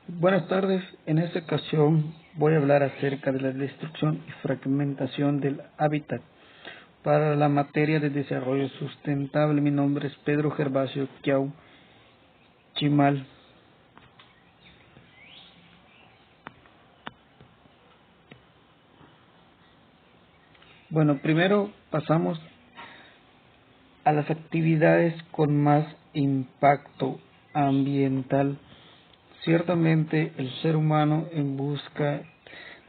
Buenas tardes, en esta ocasión voy a hablar acerca de la destrucción y fragmentación del hábitat para la materia de desarrollo sustentable. Mi nombre es Pedro Gervasio Quiau Chimal. Bueno, primero pasamos a las actividades con más impacto ambiental. Ciertamente el ser humano, en busca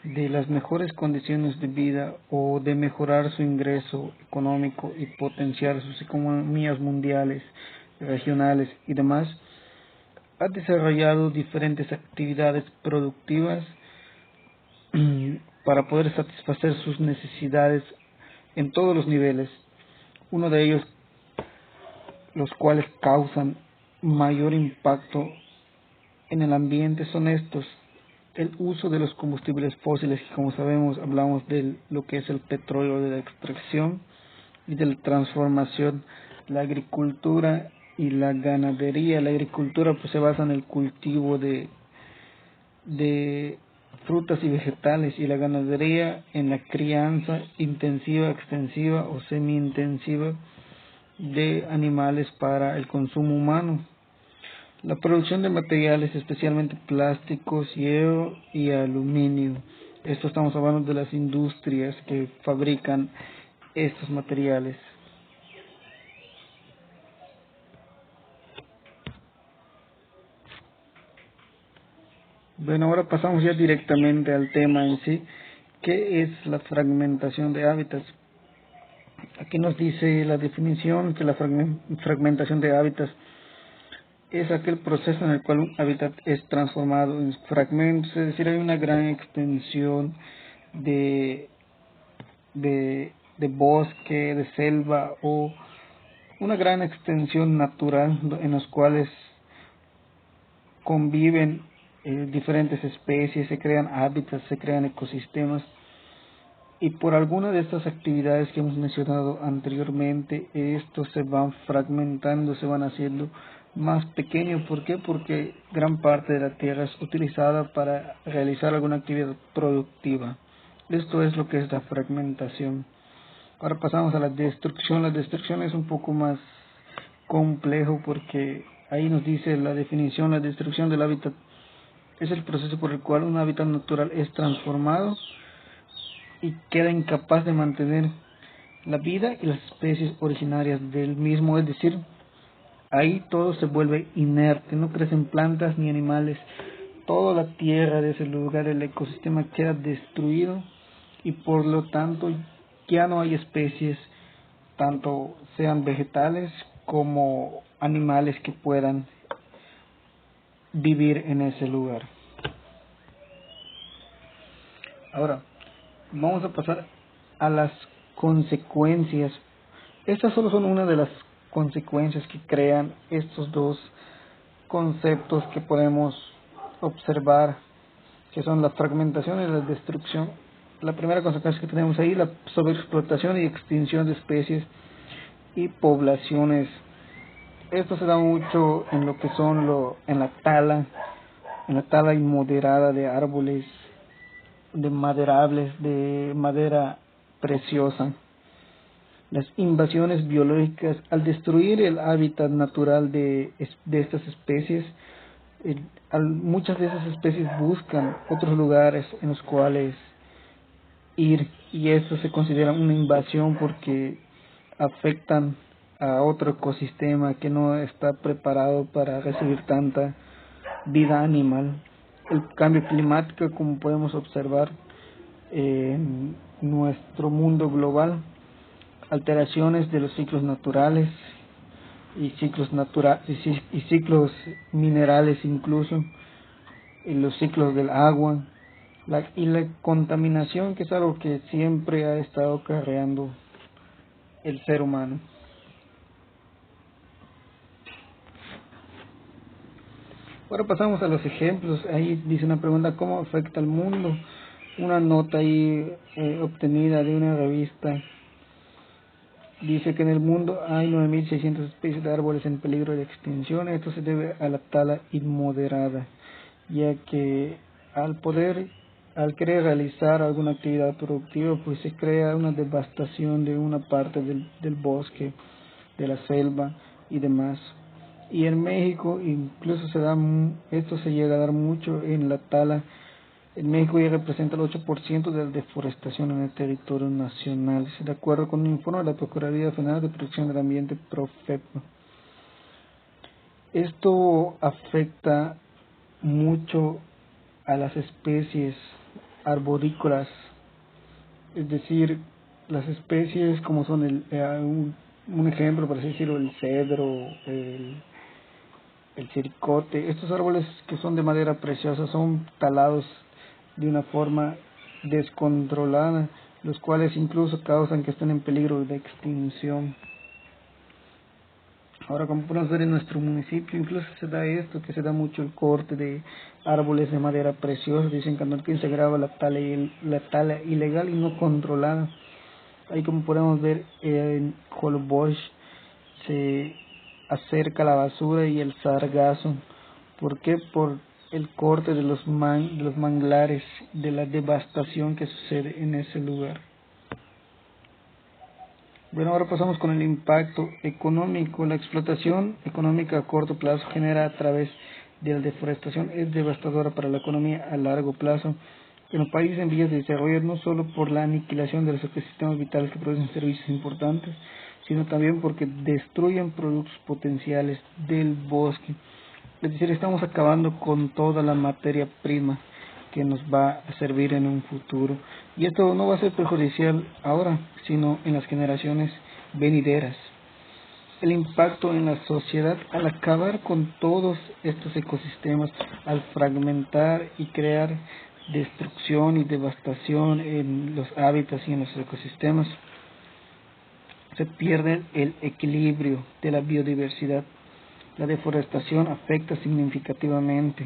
de las mejores condiciones de vida o de mejorar su ingreso económico y potenciar sus economías mundiales, regionales y demás, ha desarrollado diferentes actividades productivas para poder satisfacer sus necesidades en todos los niveles. Uno de ellos, los cuales causan mayor impacto en el ambiente, son estos: el uso de los combustibles fósiles, que como sabemos hablamos de lo que es el petróleo, de la extracción y de la transformación, la agricultura y la ganadería. La agricultura pues se basa en el cultivo de frutas y vegetales, y la ganadería en la crianza intensiva, extensiva o semi-intensiva de animales para el consumo humano. La producción de materiales, especialmente plásticos, hierro y aluminio. Esto estamos hablando de las industrias que fabrican estos materiales. Bueno, ahora pasamos ya directamente al tema en sí. ¿Qué es la fragmentación de hábitats? Aquí nos dice la definición que la fragmentación de hábitats es aquel proceso en el cual un hábitat es transformado en fragmentos, es decir, hay una gran extensión de, de bosque, de selva, o una gran extensión natural en los cuales conviven diferentes especies, se crean hábitats, se crean ecosistemas. Y por alguna de estas actividades que hemos mencionado anteriormente, estos se van fragmentando, se van haciendo más pequeños. ¿Por qué? Porque gran parte de la tierra es utilizada para realizar alguna actividad productiva. Esto es lo que es la fragmentación. Ahora pasamos a la destrucción. La destrucción es un poco más complejo, porque ahí nos dice la definición: la destrucción del hábitat es el proceso por el cual un hábitat natural es transformado y queda incapaz de mantener la vida y las especies originarias del mismo. Es decir, ahí todo se vuelve inerte, no crecen plantas ni animales, toda la tierra de ese lugar, el ecosistema queda destruido, y por lo tanto ya no hay especies, tanto sean vegetales como animales, que puedan vivir en ese lugar. Ahora, vamos a pasar a las consecuencias. Estas solo son una de las consecuencias que crean estos dos conceptos que podemos observar, que son la fragmentación y la destrucción. La primera consecuencia que tenemos ahí, la sobreexplotación y extinción de especies y poblaciones. Esto se da mucho en lo que son en la tala inmoderada de árboles, de maderables, de madera preciosa. Las invasiones biológicas, al destruir el hábitat natural de estas especies, muchas de esas especies buscan otros lugares en los cuales ir, y eso se considera una invasión porque afectan a otro ecosistema que no está preparado para recibir tanta vida animal. El cambio climático, como podemos observar en nuestro mundo global, alteraciones de los ciclos naturales y y ciclos minerales, incluso en los ciclos del agua, y la contaminación, que es algo que siempre ha estado acarreando el ser humano. Ahora pasamos a los ejemplos. Ahí dice una pregunta: ¿cómo afecta al mundo? Una nota ahí obtenida de una revista dice que en el mundo hay 9.600 especies de árboles en peligro de extinción. Esto se debe a la tala inmoderada. ya que al querer realizar alguna actividad productiva, pues se crea una devastación de una parte del bosque, de la selva y demás. Y en México incluso esto se llega a dar mucho en la tala. En México ya representa el 8% de la deforestación en el territorio nacional, de acuerdo con un informe de la Procuraduría Federal de Protección del Ambiente, Profepa. Esto afecta mucho a las especies arborícolas, es decir, las especies como son un ejemplo, por así decirlo, el cedro, el chiricote. Estos árboles que son de madera preciosa son talados de una forma descontrolada, los cuales incluso causan que estén en peligro de extinción. Ahora, como podemos ver en nuestro municipio, incluso se da esto, que se da mucho el corte de árboles de madera preciosa. Dicen que en se graba la tala ilegal y no controlada. Ahí, como podemos ver, en Holbox se acerca la basura y el sargazo. ¿Por qué? Por el corte de los manglares, de la devastación que sucede en ese lugar. Bueno, ahora pasamos con el impacto económico. La explotación económica a corto plazo genera a través de la deforestación es devastadora para la economía a largo plazo. En los países en vías de desarrollo, no solo por la aniquilación de los ecosistemas vitales que producen servicios importantes, sino también porque destruyen productos potenciales del bosque. Es decir, estamos acabando con toda la materia prima que nos va a servir en un futuro. Y esto no va a ser perjudicial ahora, sino en las generaciones venideras. El impacto en la sociedad al acabar con todos estos ecosistemas, al fragmentar y crear destrucción y devastación en los hábitats y en los ecosistemas, se pierde el equilibrio de la biodiversidad. La deforestación afecta significativamente.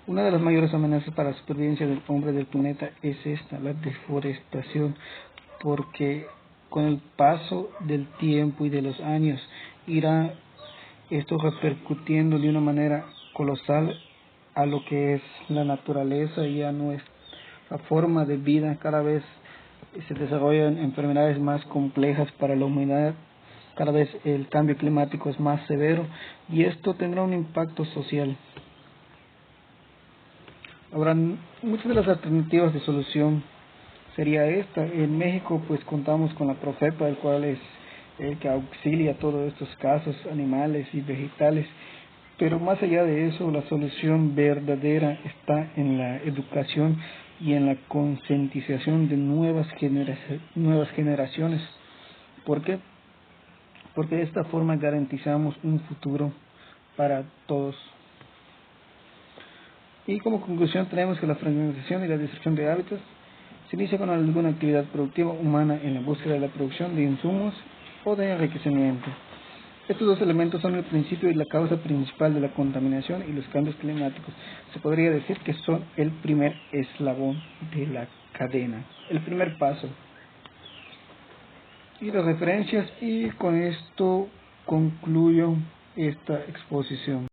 Una de las mayores amenazas para la supervivencia del hombre del planeta es esta, la deforestación, porque con el paso del tiempo y de los años irá esto repercutiendo de una manera colosal a lo que es la naturaleza y a nuestra forma de vida. Cada vez se desarrollan enfermedades más complejas para la humanidad, cada vez el cambio climático es más severo y esto tendrá un impacto social. Ahora, muchas de las alternativas de solución sería esta. En México pues contamos con la Profepa, el cual es el que auxilia todos estos casos animales y vegetales, pero más allá de eso, la solución verdadera está en la educación y en la concientización de nuevas generaciones. ¿Por qué? Porque de esta forma garantizamos un futuro para todos. Y como conclusión tenemos que la fragmentación y la destrucción de hábitats se inicia con alguna actividad productiva humana en la búsqueda de la producción de insumos o de enriquecimiento. Estos dos elementos son el principio y la causa principal de la contaminación y los cambios climáticos. Se podría decir que son el primer eslabón de la cadena, el primer paso. Y las referencias, y con esto concluyo esta exposición.